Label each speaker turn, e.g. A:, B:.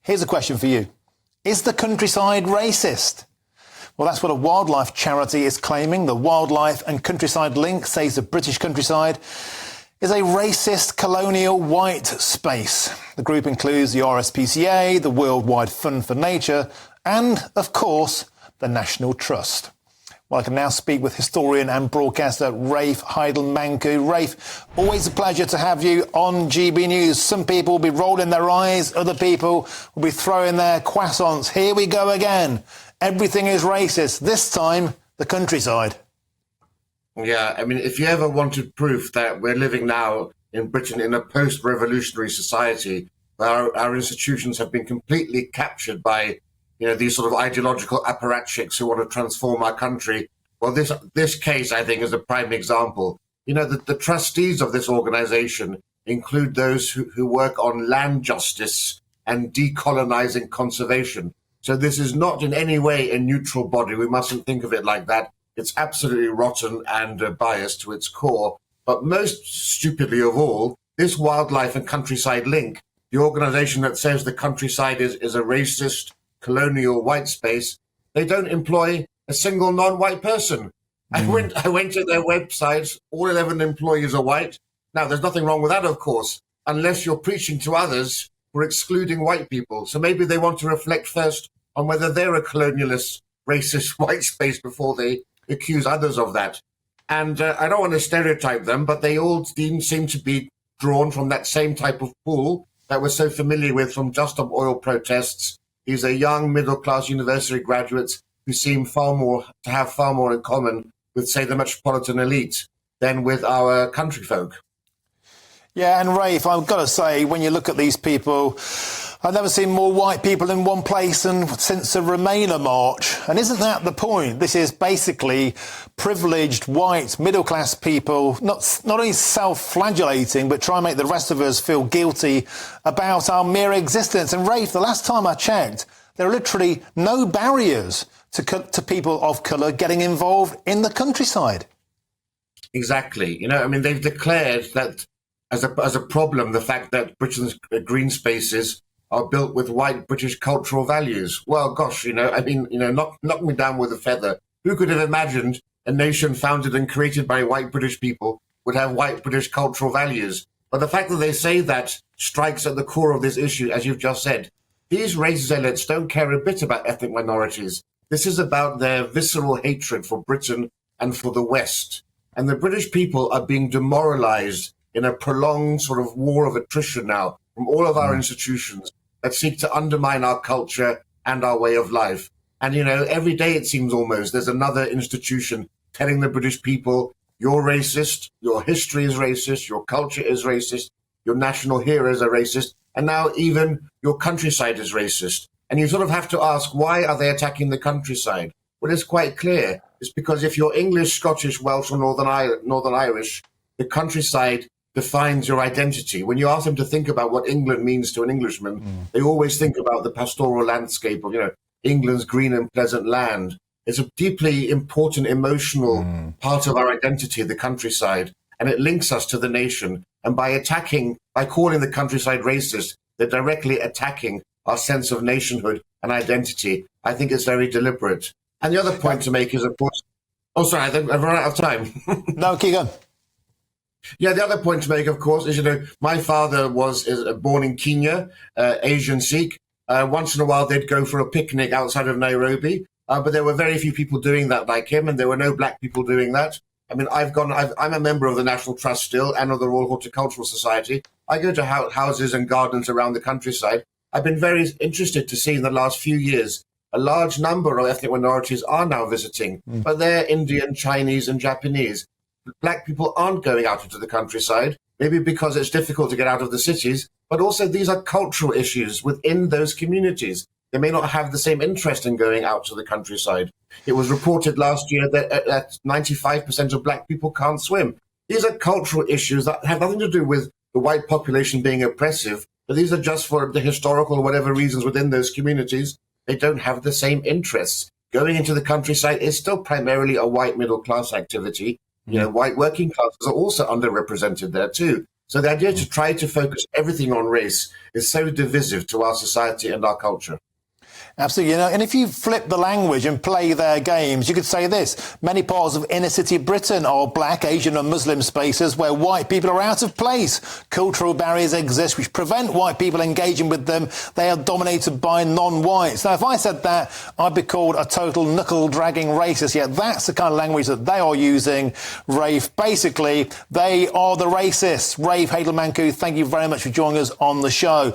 A: Here's a question for you. Is the countryside racist? Well, that's what a wildlife charity is claiming. The Wildlife and Countryside Link says the British countryside is a racist colonial white space. The group includes the RSPCA, the Worldwide Fund for Nature, and, of course, the National Trust. Well, I can now speak with historian and broadcaster Rafe Heydel-Mankoo. Rafe, always a pleasure to have you on GBNews. Some people will be rolling their eyes, other people will be throwing their croissants. Here we go again. Everything is racist. This time, the countryside.
B: Yeah, I mean, if you ever wanted proof that we're living now in Britain in a post-revolutionary society, where our institutions have been completely captured by these sort of ideological apparatchiks who want to transform our country. Well, this case, I think, is a prime example. The trustees of this organization include those who work on land justice and decolonizing conservation. So this is not in any way a neutral body. We mustn't think of it like that. It's absolutely rotten and biased to its core. But most stupidly of all, this Wildlife and Countryside Link, the organization that says the countryside is a racist, colonial white space, they don't employ a single non-white person. I went to their website. All 11 employees are white. Now, there's nothing wrong with that, of course, unless you're preaching to others for excluding white people. So maybe they want to reflect first on whether they're a colonialist, racist white space before they accuse others of that. And I don't want to stereotype them, but they all seem to be drawn from that same type of pool that we're so familiar with from Just Stop Oil protests. These are young middle-class university graduates who seem to have far more in common with, say, the metropolitan elite than with our country folk.
A: Yeah, and Rafe, I've got to say, when you look at these people, I've never seen more white people in one place since the Remainer March. And isn't that the point? This is basically privileged, white, middle-class people, not only self-flagellating, but trying to make the rest of us feel guilty about our mere existence. And Rafe, the last time I checked, there are literally no barriers to people of colour getting involved in the countryside.
B: Exactly. They've declared that as a problem, the fact that Britain's green spaces are built with white British cultural values. Well, gosh, knock me down with a feather. Who could have imagined a nation founded and created by white British people would have white British cultural values? But the fact that they say that strikes at the core of this issue, as you've just said. These race zealots don't care a bit about ethnic minorities. This is about their visceral hatred for Britain and for the West. And the British people are being demoralized in a prolonged sort of war of attrition now from all of our institutions that seek to undermine our culture and our way of life. And, every day it seems almost there's another institution telling the British people, you're racist, your history is racist, your culture is racist, your national heroes are racist, and now even your countryside is racist. And you sort of have to ask, why are they attacking the countryside? Well, it's quite clear. It's because if you're English, Scottish, Welsh, or Northern Irish, the countryside defines your identity. When you ask them to think about what England means to an Englishman, they always think about the pastoral landscape of, England's green and pleasant land. It's a deeply important emotional part of our identity, the countryside, and it links us to the nation. And by calling the countryside racist, they're directly attacking our sense of nationhood and identity. I think it's very deliberate. And the other point to make is, of course, I've run out of time.
A: No, keep going.
B: Yeah, the other point to make, of course, is, my father was born in Kenya, Asian Sikh. Once in a while, they'd go for a picnic outside of Nairobi, but there were very few people doing that like him, and there were no black people doing that. I'm a member of the National Trust still and of the Royal Horticultural Society. I go to houses and gardens around the countryside. I've been very interested to see in the last few years, a large number of ethnic minorities are now visiting, but they're Indian, Chinese, and Japanese. Black people aren't going out into the countryside, maybe because it's difficult to get out of the cities, but also these are cultural issues within those communities. They may not have the same interest in going out to the countryside. It was reported last year that 95% of black people can't swim. These are cultural issues that have nothing to do with the white population being oppressive, but these are just for the historical or whatever reasons within those communities. They don't have the same interests. Going into the countryside is still primarily a white middle class activity. White working classes are also underrepresented there too. So the idea to try to focus everything on race is so divisive to our society and our culture.
A: Absolutely. And if you flip the language and play their games, you could say this. Many parts of inner city Britain are black, Asian and Muslim spaces where white people are out of place. Cultural barriers exist which prevent white people engaging with them. They are dominated by non-whites. Now, if I said that, I'd be called a total knuckle-dragging racist. Yet that's the kind of language that they are using, Rafe. Basically, they are the racists. Rafe Heydel-Mankoo, thank you very much for joining us on the show.